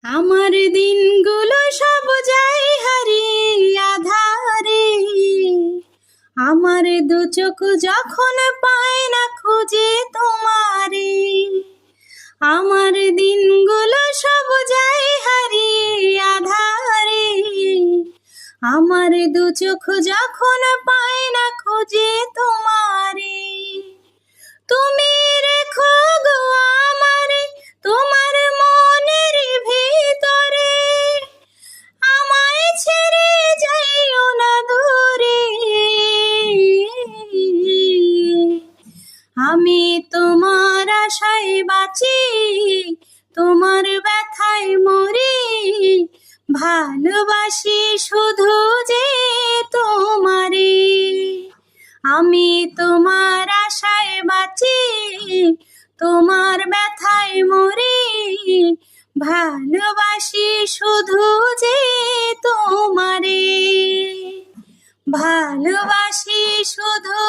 আমার দিনগুলো সব যায় হারিয়ে আধারে, আমার দু চোখ যখন পায় না খুঁজে তোমারে। আমার দিনগুলো সব যায় হারিয়ে আধারে, আমার দু চোখ যখন পায় না খুঁজে তোমারে। তুমি রেখো গো আমারে তোমার মনের ভিতরে, আমায় ছেড়ে যাইও না দূরে। আমি তোমার আশায় বাঁচি, তোমার ব্যথায় মরি, ভালোবাসি শুধু যে তোমারে। আমি তোমার আশায় বাঁচি, তোমার ব্যথায় মরি, ভালোবাসি শুধু যে তোমারে, ভালোবাসি শুধু